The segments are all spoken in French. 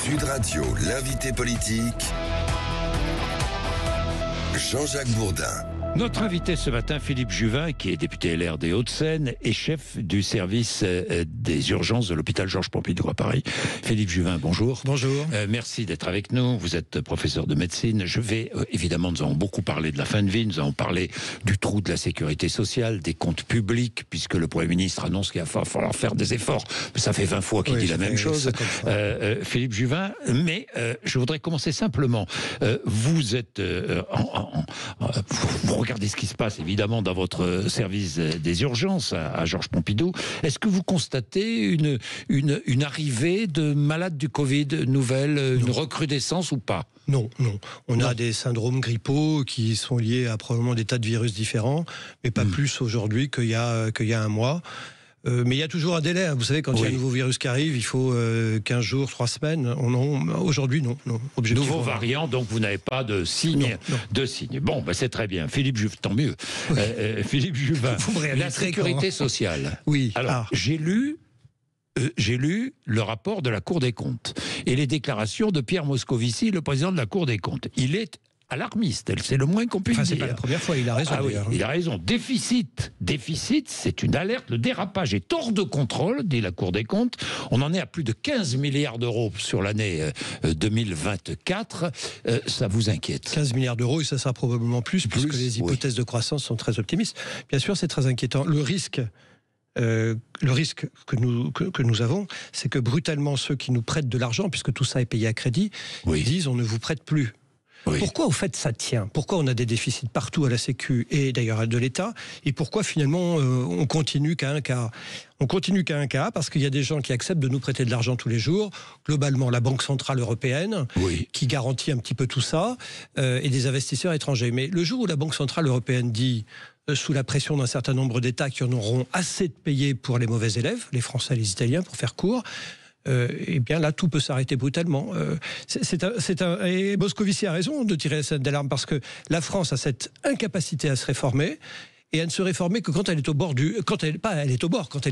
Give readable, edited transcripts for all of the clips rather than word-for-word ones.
Sud Radio, l'invité politique, Jean-Jacques Bourdin. Notre invité ce matin, Philippe Juvin, qui est député LR des Hauts-de-Seine et chef du service des urgences de l'hôpital Georges Pompidou à Paris. Philippe Juvin, bonjour. Bonjour. Merci d'être avec nous. Vous êtes professeur de médecine. Je vais, évidemment, nous avons beaucoup parlé de la fin de vie, nous avons parlé du trou de la sécurité sociale, des comptes publics, puisque le Premier ministre annonce qu'il va falloir faire des efforts. Ça fait 20 fois qu'il dit la même chose. Philippe Juvin, mais je voudrais commencer simplement. Vous êtes vous regardez ce qui se passe évidemment dans votre service des urgences à Georges Pompidou. Est-ce que vous constatez une arrivée de malades du Covid nouvelle, une recrudescence ou pas ? Non. On a des syndromes grippaux qui sont liés à probablement des tas de virus différents, mais pas plus aujourd'hui qu'il y a un mois. Mais il y a toujours un délai. Vous savez, quand il y a un nouveau virus qui arrive, il faut 15 jours, 3 semaines. Aujourd'hui, non. Nouveau variant, donc vous n'avez pas de signes. Bon, c'est très bien. Philippe Juvin, tant mieux. Oui. Philippe Juvin, la sécurité sociale. Oui. Alors, j'ai lu le rapport de la Cour des comptes et les déclarations de Pierre Moscovici, le président de la Cour des comptes. Il est alarmiste, c'est le moins qu'on puisse dire. C'est pas la première fois, il a raison. Oui, il a raison. Déficit, c'est une alerte. Le dérapage est hors de contrôle, dit la Cour des comptes. On en est à plus de 15 milliards d'euros sur l'année 2024. Ça vous inquiète ? 15 milliards d'euros, et ça sera probablement plus puisque les hypothèses de croissance sont très optimistes. Bien sûr, c'est très inquiétant. Le risque que nous avons, c'est que brutalement, ceux qui nous prêtent de l'argent, puisque tout ça est payé à crédit, disent on ne vous prête plus. Oui. Pourquoi au fait ça tient ? Pourquoi on a des déficits partout à la Sécu et d'ailleurs de l'État ? Et pourquoi finalement on continue qu'à un quart ? On continue qu'à un quart parce qu'il y a des gens qui acceptent de nous prêter de l'argent tous les jours. Globalement, la Banque Centrale Européenne qui garantit un petit peu tout ça et des investisseurs étrangers. Mais le jour où la Banque Centrale Européenne dit sous la pression d'un certain nombre d'États qui en auront assez de payer pour les mauvais élèves, les Français et les Italiens pour faire court, et bien là, tout peut s'arrêter brutalement. Et Moscovici a raison de tirer la sonnette d'alarme parce que la France a cette incapacité à se réformer et à ne se réformer que quand elle est au bord quand elle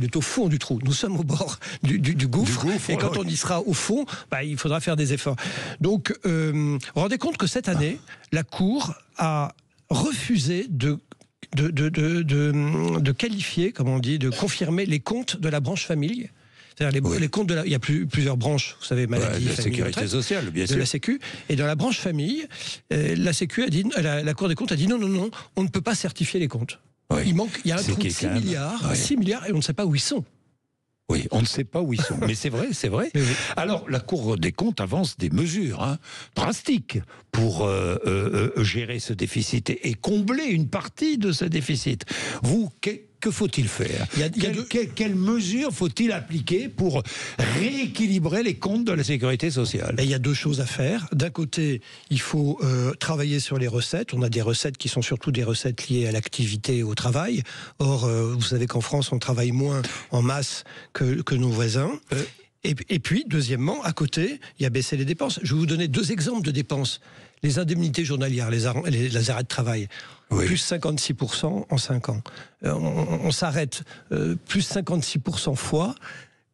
est au fond du trou. Nous sommes au bord du gouffre et quand on y sera au fond, il faudra faire des efforts. Donc, vous vous rendez compte que cette année, la Cour a refusé de qualifier, comme on dit, de confirmer les comptes de la branche famille. C'est-à-dire les comptes il y a plusieurs branches, vous savez, maladie, famille, sécurité retraite, sociale, bien sûr. De la Sécu. Et dans la branche famille, la Sécu a dit, la Cour des comptes a dit non, on ne peut pas certifier les comptes. Oui. Il y a un trou de 6 milliards, et on ne sait pas où ils sont. Oui, on ne sait pas où ils sont, mais c'est vrai. Oui. Alors, la Cour des comptes avance des mesures drastiques pour gérer ce déficit et combler une partie de ce déficit. Que faut-il faire ? Quelles mesures faut-il appliquer pour rééquilibrer les comptes de la sécurité sociale ? Il y a deux choses à faire. D'un côté, il faut travailler sur les recettes. On a des recettes qui sont surtout des recettes liées à l'activité et au travail. Or, vous savez qu'en France, on travaille moins en masse que nos voisins. Et puis, deuxièmement, à côté, il y a baissé les dépenses. Je vais vous donner 2 exemples de dépenses. Les indemnités journalières, les arrêts de travail, plus 56% en 5 ans. On s'arrête plus 56% fois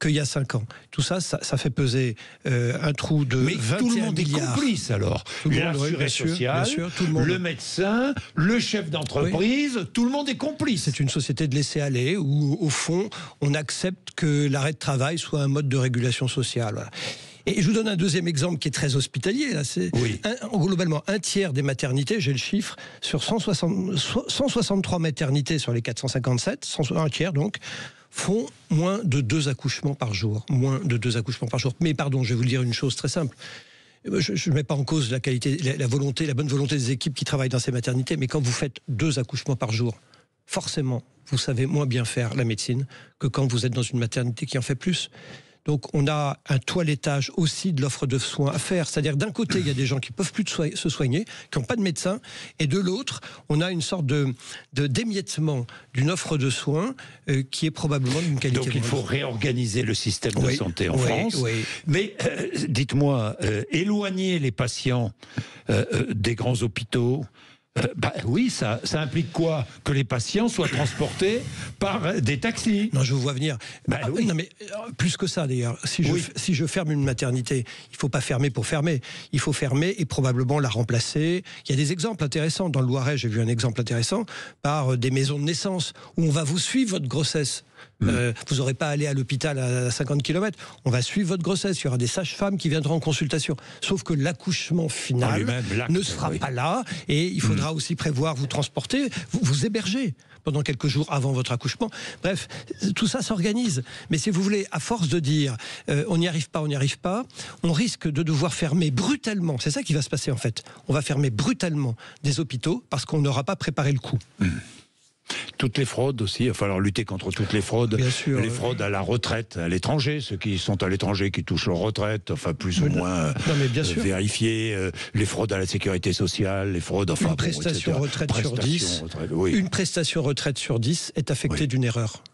qu'il y a 5 ans. Tout ça fait peser un trou de 21 milliards. Mais tout le monde est complice alors. L'assuré social, le médecin, le chef d'entreprise, tout le monde est complice. C'est une société de laisser aller où, au fond, on accepte que l'arrêt de travail soit un mode de régulation sociale. Voilà. Et je vous donne un deuxième exemple qui est très hospitalier. Là. Globalement, un tiers des maternités, j'ai le chiffre, sur 163 maternités sur les 457, un tiers donc, font moins de 2 accouchements par jour. Mais pardon, je vais vous dire une chose très simple. Je ne mets pas en cause la qualité, la bonne volonté des équipes qui travaillent dans ces maternités, mais quand vous faites 2 accouchements par jour, forcément, vous savez moins bien faire la médecine que quand vous êtes dans une maternité qui en fait plus. Donc on a un toilettage aussi de l'offre de soins à faire. C'est-à-dire d'un côté, il y a des gens qui ne peuvent plus se soigner, qui n'ont pas de médecin, et de l'autre, on a une sorte de d'émiettement d'une offre de soins qui est probablement d'une qualité. Donc il faut réorganiser le système de santé en France. Mais dites-moi, éloigner les patients des grands hôpitaux, Oui, ça implique quoi? Que les patients soient transportés par des taxis. Non, je vous vois venir. Oui. Non, mais plus que ça d'ailleurs. Si je ferme une maternité, il ne faut pas fermer pour fermer. Il faut fermer et probablement la remplacer. Il y a des exemples intéressants. Dans le Loiret, j'ai vu un exemple intéressant par des maisons de naissance où on va vous suivre votre grossesse. Vous n'aurez pas à aller à l'hôpital à 50 km. On va suivre votre grossesse. Il y aura des sages-femmes qui viendront en consultation. Sauf que l'accouchement final ne se fera pas là. Et il faudra aussi prévoir vous transporter, vous héberger pendant quelques jours avant votre accouchement. Bref, tout ça s'organise. Mais si vous voulez, à force de dire on n'y arrive pas, on risque de devoir fermer brutalement. C'est ça qui va se passer en fait. On va fermer brutalement des hôpitaux parce qu'on n'aura pas préparé le coup. Toutes les fraudes aussi, il va falloir lutter contre toutes les fraudes. Bien sûr, les fraudes à la retraite, à l'étranger, ceux qui sont à l'étranger, qui touchent leur retraite, enfin plus ou moins vérifiées, les fraudes à la sécurité sociale, les fraudes, enfin... Une prestation retraite sur 10, une prestation retraite sur 10 est affectée d'une erreur.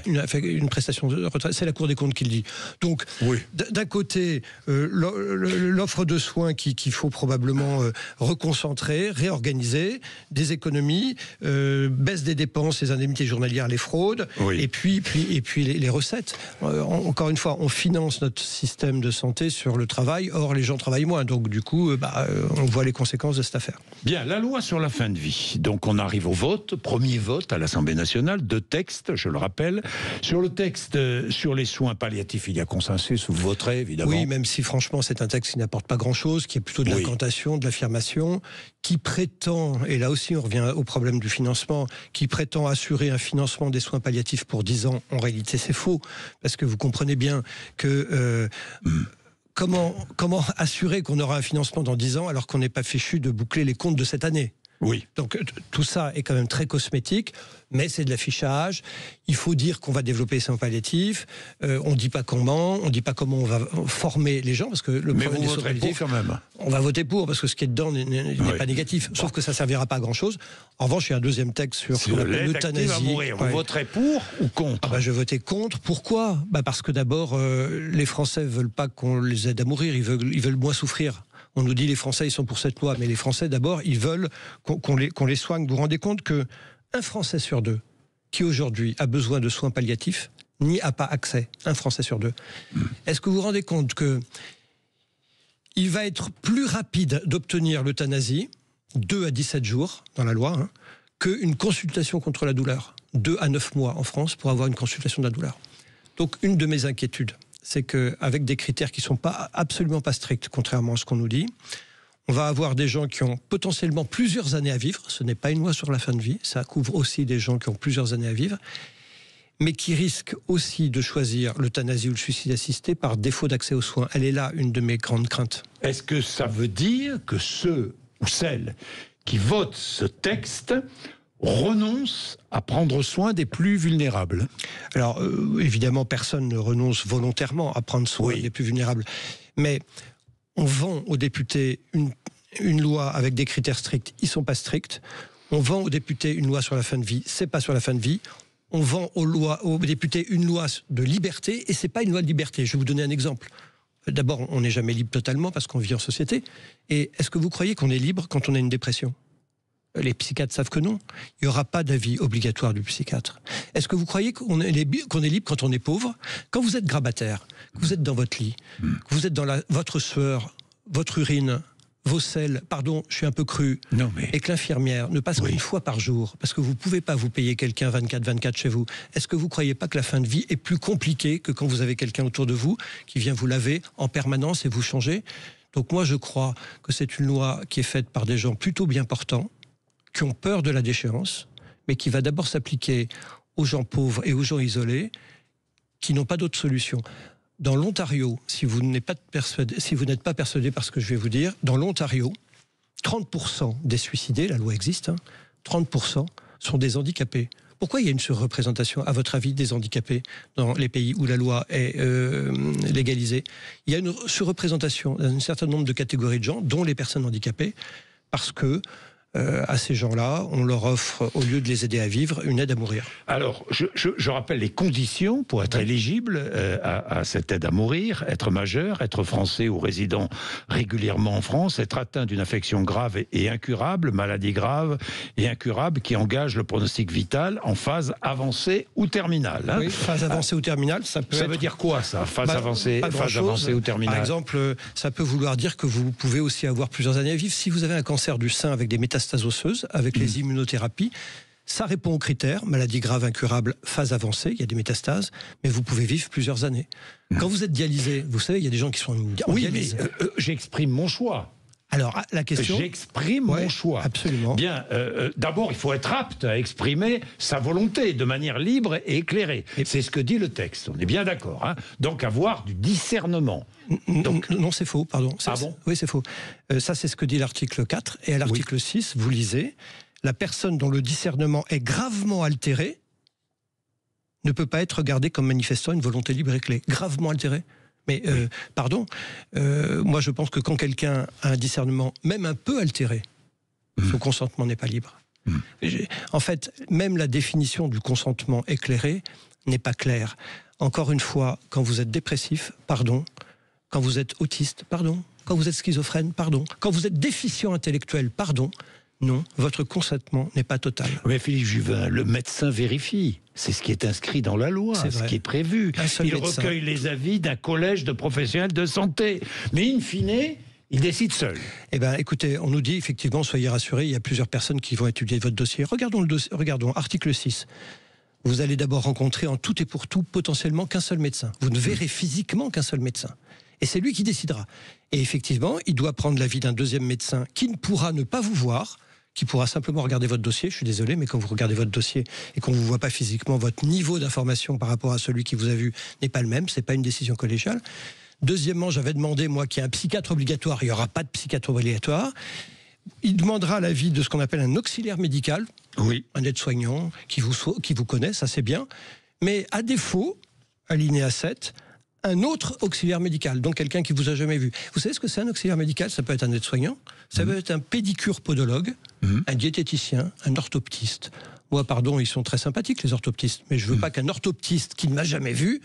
Une prestation de retraite, c'est la Cour des comptes qui le dit. Donc, d'un côté, l'offre de soins qu'il faut probablement reconcentrer, réorganiser, des économies, baisse des dépenses, les indemnités journalières, les fraudes, et puis les recettes. Encore une fois, on finance notre système de santé sur le travail, or les gens travaillent moins. Donc, du coup, on voit les conséquences de cette affaire. Bien, la loi sur la fin de vie. Donc, on arrive au vote, premier vote à l'Assemblée nationale, 2 textes, je le rappelle. Sur le texte sur les soins palliatifs, il y a consensus, vous voterez évidemment. Oui, même si franchement c'est un texte qui n'apporte pas grand-chose, qui est plutôt de l'incantation, de l'affirmation, qui prétend, et là aussi on revient au problème du financement, qui prétend assurer un financement des soins palliatifs pour 10 ans. En réalité c'est faux, parce que vous comprenez bien que... Comment assurer qu'on aura un financement dans 10 ans alors qu'on n'est pas fichu de boucler les comptes de cette année? Oui. Donc tout ça est quand même très cosmétique, mais c'est de l'affichage. Il faut dire qu'on va développer les soins palliatifs. On ne dit pas comment, on va former les gens, parce que le problème des soins palliatifs, quand même. On va voter pour, parce que ce qui est dedans n'est pas négatif. Sauf que ça ne servira pas à grand chose. En revanche, il y a un deuxième texte sur ce qu'on appelle l'euthanasie. Vous voterez pour ou contre? Je vais voter contre. Pourquoi? Parce que d'abord, les Français ne veulent pas qu'on les aide à mourir, ils veulent moins souffrir. On nous dit les Français ils sont pour cette loi, mais les Français d'abord ils veulent qu'on les soigne. Vous vous rendez compte que un Français sur 2 qui aujourd'hui a besoin de soins palliatifs n'y a pas accès. Un Français sur 2. Est-ce que vous vous rendez compte que il va être plus rapide d'obtenir l'euthanasie 2 à 17 jours dans la loi qu'une consultation contre la douleur 2 à 9 mois en France pour avoir une consultation de la douleur. Donc une de mes inquiétudes, c'est qu'avec des critères qui ne sont absolument pas stricts, contrairement à ce qu'on nous dit, on va avoir des gens qui ont potentiellement plusieurs années à vivre. Ce n'est pas une loi sur la fin de vie, ça couvre aussi des gens qui ont plusieurs années à vivre, mais qui risquent aussi de choisir l'euthanasie ou le suicide assisté par défaut d'accès aux soins. Elle est là une de mes grandes craintes. Est-ce que ça veut dire que ceux ou celles qui votent ce texte renonce à prendre soin des plus vulnérables? Alors, évidemment, personne ne renonce volontairement à prendre soin des plus vulnérables. Mais on vend aux députés une loi avec des critères stricts. Ils ne sont pas stricts. On vend aux députés une loi sur la fin de vie. Ce n'est pas sur la fin de vie. On vend aux députés une loi de liberté et ce n'est pas une loi de liberté. Je vais vous donner un exemple. D'abord, on n'est jamais libre totalement parce qu'on vit en société. Et est-ce que vous croyez qu'on est libre quand on a une dépression ? Les psychiatres savent que non. Il n'y aura pas d'avis obligatoire du psychiatre. Est-ce que vous croyez qu'on est libre quand on est pauvre ? Quand vous êtes grabataire, que vous êtes dans votre lit, que vous êtes dans votre sueur, votre urine, vos selles, pardon, je suis un peu cru, et que l'infirmière ne passe qu'une fois par jour, parce que vous ne pouvez pas vous payer quelqu'un 24/24 chez vous, est-ce que vous ne croyez pas que la fin de vie est plus compliquée que quand vous avez quelqu'un autour de vous qui vient vous laver en permanence et vous changer ? Donc moi je crois que c'est une loi qui est faite par des gens plutôt bien portants, qui ont peur de la déchéance, mais qui va d'abord s'appliquer aux gens pauvres et aux gens isolés qui n'ont pas d'autre solution. Dans l'Ontario, si vous n'êtes pas persuadé par ce que je vais vous dire, dans l'Ontario, 30% des suicidés, la loi existe, 30% sont des handicapés. Pourquoi il y a une surreprésentation, à votre avis, des handicapés dans les pays où la loi est légalisée ? Il y a une surreprésentation d'un certain nombre de catégories de gens, dont les personnes handicapées, parce que à ces gens-là, on leur offre, au lieu de les aider à vivre, une aide à mourir. Alors, je rappelle les conditions pour être éligible à cette aide à mourir: être majeur, être français ou résident régulièrement en France, être atteint d'une affection grave et incurable, maladie grave et incurable qui engage le pronostic vital en phase avancée ou terminale. Hein. Oui, phase avancée ou terminale, ça veut dire quoi, ça, phase avancée ou terminale? Par exemple, ça peut vouloir dire que vous pouvez aussi avoir plusieurs années à vivre. Si vous avez un cancer du sein avec des métastases osseuses, avec les immunothérapies, ça répond aux critères: maladie grave, incurable, phase avancée, il y a des métastases, mais vous pouvez vivre plusieurs années. Quand vous êtes dialysé, vous savez, il y a des gens qui sont en dialyse. Oui, mais j'exprime mon choix. Alors, la question... J'exprime mon choix. Absolument. Bien, d'abord, il faut être apte à exprimer sa volonté de manière libre et éclairée. C'est ce que dit le texte, on est bien d'accord. Hein. Donc, avoir du discernement. Donc... Non, c'est faux, pardon. Ah bon ? Oui, c'est faux. Ça, c'est ce que dit l'article 4. Et à l'article 6, vous lisez: la personne dont le discernement est gravement altéré ne peut pas être regardée comme manifestant une volonté libre et éclairée. Gravement altérée. Mais, pardon, moi je pense que quand quelqu'un a un discernement même un peu altéré, son consentement n'est pas libre. En fait, même la définition du consentement éclairé n'est pas claire. Encore une fois, quand vous êtes dépressif, pardon. Quand vous êtes autiste, pardon. Quand vous êtes schizophrène, pardon. Quand vous êtes déficient intellectuel, pardon. Non, votre consentement n'est pas total. Mais Philippe Juvin, le médecin vérifie. C'est ce qui est inscrit dans la loi, ce qui est prévu. Il recueille les avis d'un collège de professionnels de santé. Mais in fine, il décide seul. Eh bien, écoutez, on nous dit effectivement, soyez rassurés, il y a plusieurs personnes qui vont étudier votre dossier. Regardons, article 6. Vous allez d'abord rencontrer en tout et pour tout potentiellement qu'un seul médecin. Vous ne verrez physiquement qu'un seul médecin. Et c'est lui qui décidera. Et effectivement, il doit prendre l'avis d'un deuxième médecin qui ne pourra ne pas vous voir, qui pourra simplement regarder votre dossier. Je suis désolé, mais quand vous regardez votre dossier et qu'on ne vous voit pas physiquement, votre niveau d'information par rapport à celui qui vous a vu n'est pas le même. Ce n'est pas une décision collégiale. Deuxièmement, j'avais demandé, moi, qu'il y ait un psychiatre obligatoire. Il n'y aura pas de psychiatre obligatoire. Il demandera l'avis de ce qu'on appelle un auxiliaire médical, un aide-soignant qui vous connaît, ça c'est bien. Mais à défaut, alinéa 7, un autre auxiliaire médical, donc quelqu'un qui vous a jamais vu. Vous savez ce que c'est un auxiliaire médical? Ça peut être un aide-soignant, ça peut être un pédicure-podologue, un diététicien, un orthoptiste. Moi, pardon, ils sont très sympathiques les orthoptistes, mais je veux pas qu'un orthoptiste qui ne m'a jamais vu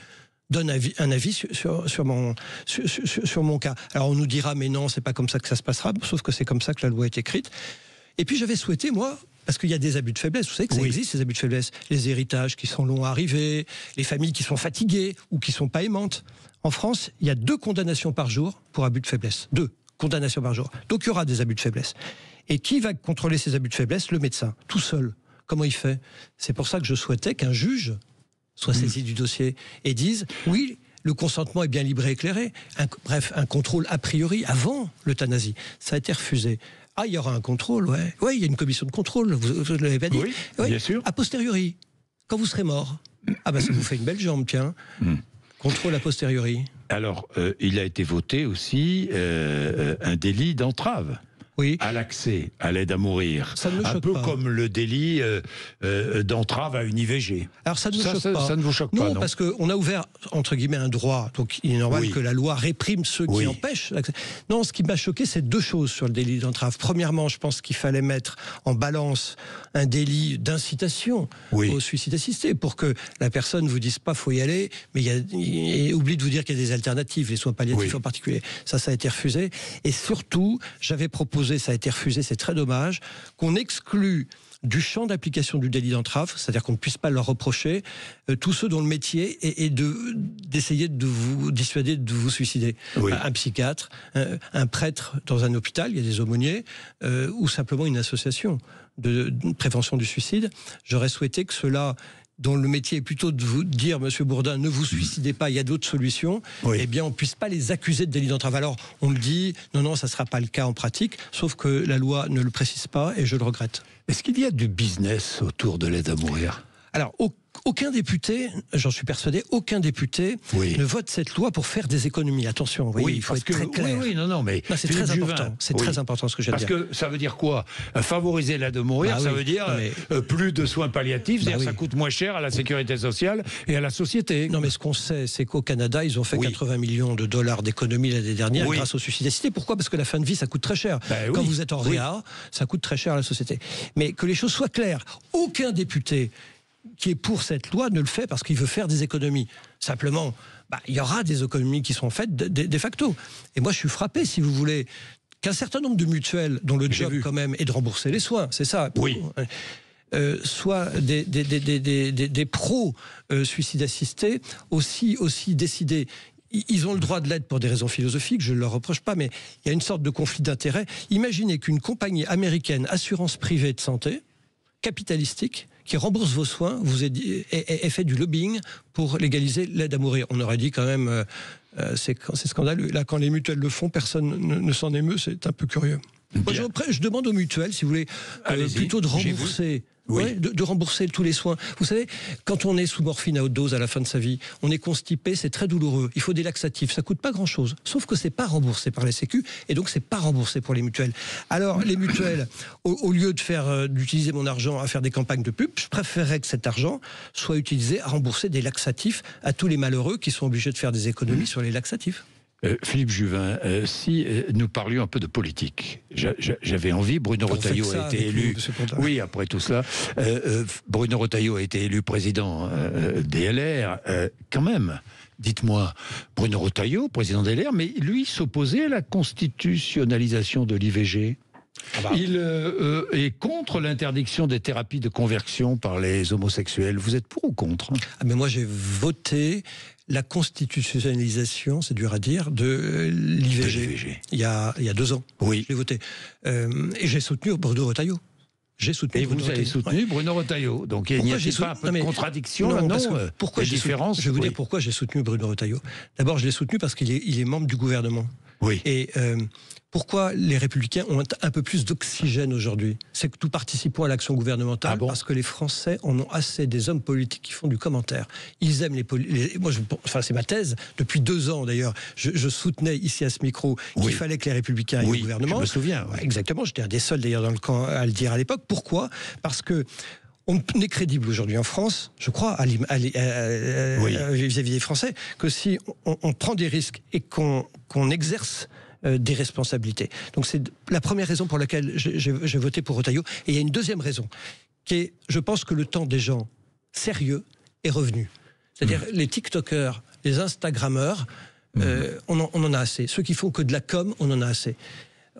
donne un avis sur mon cas. Alors on nous dira, mais non, c'est pas comme ça que ça se passera, sauf que c'est comme ça que la loi est écrite. Et puis j'avais souhaité, moi, parce qu'il y a des abus de faiblesse, vous savez que ça existe, ces abus de faiblesse, les héritages qui sont longs à arriver, les familles qui sont fatiguées ou qui sont pas aimantes. En France, il y a 2 condamnations par jour pour abus de faiblesse. 2 condamnations par jour. Donc il y aura des abus de faiblesse. Et qui va contrôler ces abus de faiblesse? Le médecin, tout seul. Comment il fait? C'est pour ça que je souhaitais qu'un juge soit saisi du dossier et dise, oui, le consentement est bien libre et éclairé. Bref, un contrôle a priori avant l'euthanasie. Ça a été refusé. Ah, il y aura un contrôle, ouais. Oui, il y a une commission de contrôle, vous ne l'avez pas dit? Oui, bien sûr. A posteriori, quand vous serez mort. Ah ben ça vous fait une belle jambe, tiens. Contrôle a posteriori. Alors, il a été voté aussi un délit d'entrave. À l'accès à l'aide à mourir. Ça ne me choque un peu pas. Comme le délit d'entrave à une IVG. Alors ça ne me choque pas. Ça ne vous choque pas, non? Parce qu'on a ouvert, entre guillemets, un droit. Donc il est normal que la loi réprime ceux qui empêchent l'accès. Non, ce qui m'a choqué, c'est 2 choses sur le délit d'entrave. Premièrement, je pense qu'il fallait mettre en balance un délit d'incitation au suicide assisté pour que la personne ne vous dise pas faut y aller, mais oublie de vous dire qu'il y a des alternatives, les soins palliatifs en particulier. Ça a été refusé. Et surtout, j'avais proposé, ça a été refusé, c'est très dommage, qu'on exclue du champ d'application du délit d'entrave, c'est-à-dire qu'on ne puisse pas leur reprocher, tous ceux dont le métier est d'essayer de vous dissuader de vous suicider. Un psychiatre, un prêtre dans un hôpital, il y a des aumôniers, ou simplement une association de prévention du suicide. J'aurais souhaité que ceux-là, dont le métier est plutôt de vous dire, Monsieur Bourdin, ne vous suicidez pas, il y a d'autres solutions, eh bien on ne puisse pas les accuser de délit d'entrave. Alors on me dit, non, ça ne sera pas le cas en pratique, sauf que la loi ne le précise pas et je le regrette. Est-ce qu'il y a du business autour de l'aide à mourir ? Alors, aucun député, j'en suis persuadé, aucun député ne vote cette loi pour faire des économies. Attention, vous voyez, il faut être très clair. Mais c'est très important. C'est très important ce que je viens de dire. Parce que ça veut dire quoi? Favoriser l'aide de mourir, ça veut dire plus de soins palliatifs, c'est-à-dire ça coûte moins cher à la sécurité sociale et à la société. Non, mais ce qu'on sait, c'est qu'au Canada, ils ont fait 80 millions de dollars d'économies l'année dernière grâce au suicide assisté. Pourquoi? Parce que la fin de vie, ça coûte très cher. Quand vous êtes en réa, ça coûte très cher à la société. Mais que les choses soient claires, aucun député qui est pour cette loi ne le fait parce qu'il veut faire des économies. Simplement, il y aura des économies qui sont faites de facto. Et moi, je suis frappé, si vous voulez, qu'un certain nombre de mutuelles, dont le job quand même est de rembourser les soins, c'est ça. Soit des pros suicides assistés, aussi décidés. Ils ont le droit de l'aide pour des raisons philosophiques, je ne leur reproche pas, mais il y a une sorte de conflit d'intérêts. Imaginez qu'une compagnie américaine, assurance privée de santé, capitalistique, qui rembourse vos soins, vous ait fait du lobbying pour légaliser l'aide à mourir. On aurait dit quand même, c'est scandaleux. Là, quand les mutuelles le font, personne ne s'en émeut, c'est un peu curieux. Moi, je demande aux mutuelles, si vous voulez, plutôt de rembourser. De rembourser tous les soins. Vous savez, quand on est sous morphine à haute dose à la fin de sa vie, on est constipé, c'est très douloureux. Il faut des laxatifs, ça coûte pas grand-chose. Sauf que c'est pas remboursé par les Sécu et donc c'est pas remboursé pour les mutuelles. Alors les mutuelles, au lieu d'utiliser mon argent à faire des campagnes de pub, je préférerais que cet argent soit utilisé à rembourser des laxatifs à tous les malheureux qui sont obligés de faire des économies sur les laxatifs. Philippe Juvin, si nous parlions un peu de politique, j'avais envie, Bruno Retailleau a été élu, après tout cela, Bruno Retailleau a été élu président des LR, quand même, dites-moi, Bruno Retailleau, président des LR, mais lui s'opposait à la constitutionnalisation de l'IVG. Il est contre l'interdiction des thérapies de conversion par les homosexuels. Vous êtes pour ou contre? Mais moi j'ai voté la constitutionnalisation, c'est dur à dire, de l'IVG. Il y a 2 ans. Oui. Je l'ai voté. Et j'ai soutenu Bruno Retailleau. Vous avez soutenu Bruno Retailleau. Donc il n'y a pas un peu de contradiction pourquoi différence. Je vais vous dire pourquoi j'ai soutenu Bruno Retailleau. D'abord, je l'ai soutenu parce qu'il est membre du gouvernement. Oui. Et pourquoi les Républicains ont un peu plus d'oxygène aujourd'hui? C'est que nous participons à l'action gouvernementale parce que les Français en ont assez des hommes politiques qui font du commentaire. Ils aiment moi, c'est ma thèse. Depuis 2 ans, d'ailleurs, je soutenais ici à ce micro qu'il fallait que les Républicains aillent au gouvernement. Je me souviens. Exactement, j'étais un des seuls d'ailleurs dans le camp à le dire à l'époque. Pourquoi? Parce que on est crédible aujourd'hui en France, je crois, vis-à-vis des Français, que si on prend des risques et qu'on exerce des responsabilités. Donc c'est la première raison pour laquelle j'ai voté pour Retailleau. Et il y a une deuxième raison, qui est, je pense que le temps des gens sérieux est revenu. C'est-à-dire les TikTokers, les Instagrammeurs, on en a assez. Ceux qui font que de la com, on en a assez.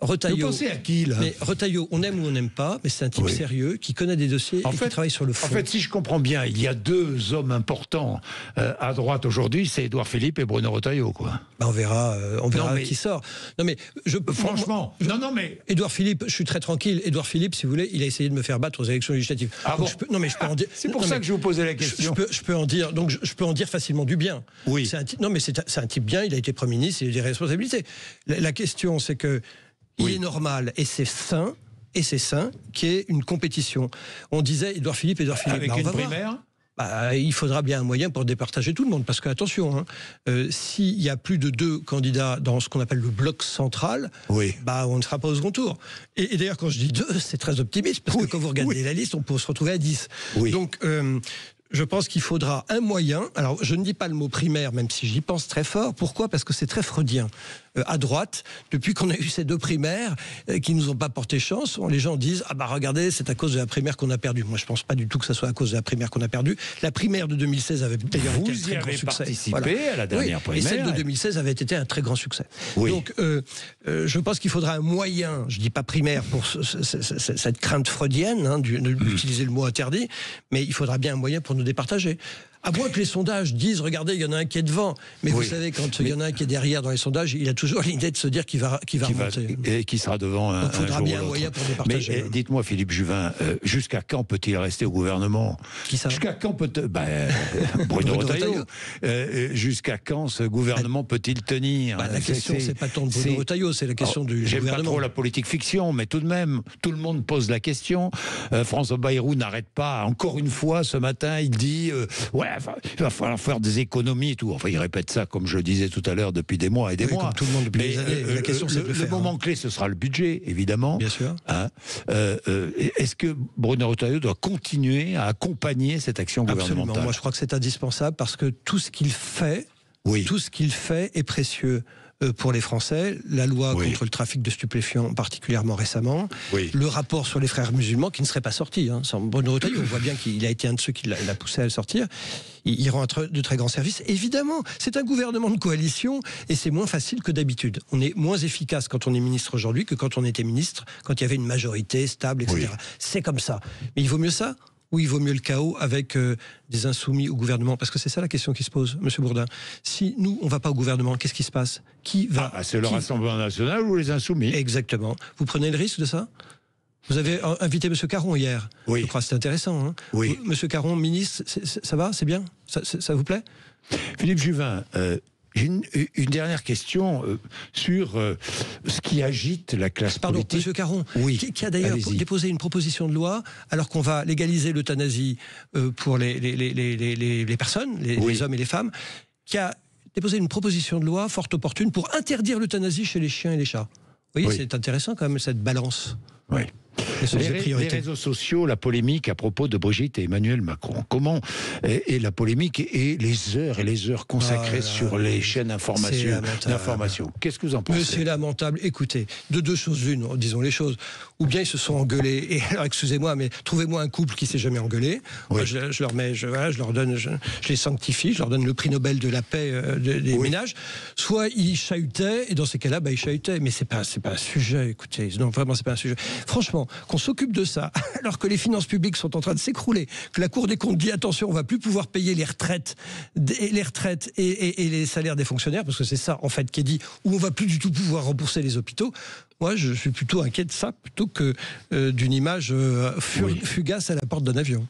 Retailleau, vous pensez à qui, là? Mais Retailleau, on aime ou on n'aime pas, mais c'est un type sérieux qui connaît des dossiers et qui travaille sur le fond. En fait, si je comprends bien, il y a 2 hommes importants à droite aujourd'hui, c'est Édouard Philippe et Bruno Retailleau, quoi. On verra qui sort. Non mais franchement, Édouard Philippe, je suis très tranquille. Édouard Philippe, si vous voulez, il a essé de me faire battre aux élections législatives. Je peux en dire. C'est pour ça que je vous posais la question. Je peux en dire. Donc je peux en dire facilement du bien. Oui. C'est un type bien. Il a été Premier ministre, il a des responsabilités. La question, c'est que il est normal et c'est sain qu'il y ait une compétition. On disait Édouard Philippe. Avec une primaire. Il faudra bien un moyen pour départager tout le monde, parce que attention, s'il y a plus de 2 candidats dans ce qu'on appelle le bloc central, on ne sera pas au second tour. Et d'ailleurs, quand je dis 2, c'est très optimiste, parce que quand vous regardez la liste, on peut se retrouver à 10. Donc, je pense qu'il faudra un moyen. Alors, je ne dis pas le mot primaire, même si j'y pense très fort. Pourquoi? Parce que c'est très freudien. À droite, depuis qu'on a eu ces 2 primaires qui nous ont pas porté chance, les gens disent regardez, c'est à cause de la primaire qu'on a perdue. Moi, je pense pas du tout que ça soit à cause de la primaire qu'on a perdue. La primaire de 2016 avait d'ailleurs été un très grand succès. Participé à la dernière primaire. Et celle de 2016 avait été un très grand succès. Donc, je pense qu'il faudra un moyen. Je dis pas primaire pour cette crainte freudienne d'utiliser le mot interdit, mais il faudra bien un moyen pour nous départager. À moins que les sondages disent, regardez, il y en a un qui est devant. Mais vous savez, quand il y en a un qui est derrière dans les sondages, il a toujours l'idée de se dire qu'il va remonter. Et qui sera devant un jour. Il faudra bien un moyen pour départager. Mais dites-moi, Philippe Juvin, jusqu'à quand peut-il rester au gouvernement? Qui ça? Jusqu'à quand Bruno Retailleau. Jusqu'à quand ce gouvernement peut-il tenir? La question, c'est pas tant de Bruno Retailleau, c'est la question du gouvernement. J'aime pas trop la politique fiction, mais tout de même, tout le monde pose la question. François Bayrou n'arrête pas, encore une fois, ce matin, il dit il va falloir faire des économies et tout. Enfin, il répète ça, comme je le disais tout à l'heure, depuis des mois et des mois. Comme tout le monde depuis des années. La question, c'est de le faire. Le moment clé, ce sera le budget, évidemment. Bien sûr. Est-ce que Bruno Retailleau doit continuer à accompagner cette action gouvernementale? Absolument. Moi, je crois que c'est indispensable parce que tout ce qu'il fait, est précieux. Pour les Français, la loi contre le trafic de stupéfiants particulièrement récemment, le rapport sur les frères musulmans qui ne serait pas sorti. Sans Bruno Retailleau, on voit bien qu'il a été un de ceux qui l'a poussé à le sortir. Il rend de très grands services. Évidemment, c'est un gouvernement de coalition et c'est moins facile que d'habitude. On est moins efficace quand on est ministre aujourd'hui que quand on était ministre, quand il y avait une majorité stable, etc. C'est comme ça. Mais il vaut mieux ça? Ou il vaut mieux le chaos avec des insoumis au gouvernement? Parce que c'est ça la question qui se pose, M. Bourdin. Si nous, on ne va pas au gouvernement, qu'est-ce qui se passe? Qui va? C'est le Rassemblement National ou les insoumis? Exactement. Vous prenez le risque de ça? Vous avez invité M. Caron hier. Je crois que c'était intéressant. Hein. M. Caron, ministre, ça va? C'est bien? Ça vous plaît? Philippe Juvin, une dernière question sur ce qui agite la classe politique. Monsieur Caron, qui a d'ailleurs déposé une proposition de loi, alors qu'on va légaliser l'euthanasie pour les personnes, les hommes et les femmes, qui a déposé une proposition de loi fort opportune pour interdire l'euthanasie chez les chiens et les chats. Vous voyez, c'est intéressant quand même, cette balance. Oui. Les réseaux sociaux, la polémique à propos de Brigitte et Emmanuel Macron. Comment est la polémique et les heures consacrées sur les chaînes d'information. Qu'est-ce que vous en pensez? C'est lamentable. Écoutez, de deux choses l'une, disons les choses. Ou bien ils se sont engueulés. Et alors, excusez-moi, mais trouvez-moi un couple qui s'est jamais engueulé. Moi, je leur mets, je leur donne, je les sanctifie, je leur donne le prix Nobel de la paix des ménages. Soit ils chahutaient, et dans ces cas-là, ils chahutaient. Mais c'est pas un sujet. Écoutez, non, vraiment, c'est pas un sujet. Franchement, qu'on s'occupe de ça, alors que les finances publiques sont en train de s'écrouler, que la Cour des comptes dit attention, on va plus pouvoir payer les retraites et les salaires des fonctionnaires, parce que c'est ça en fait qui est dit, où on va plus du tout pouvoir rembourser les hôpitaux. Moi, je suis plutôt inquiet de ça plutôt que d'une image fugace à la porte d'un avion.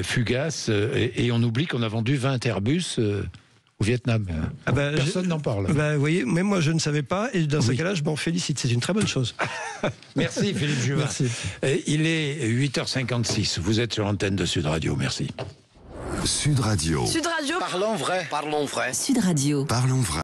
Fugace, et on oublie qu'on a vendu 20 Airbus au Vietnam. Personne n'en parle. Vous voyez, même moi je ne savais pas, et dans ce cas-là, je m'en félicite. C'est une très bonne chose. Merci Philippe Juvin. Merci. Il est 8h56. Vous êtes sur l'antenne de Sud Radio. Merci. Sud Radio. Sud Radio. Parlons vrai. Parlons vrai. Sud Radio. Parlons vrai.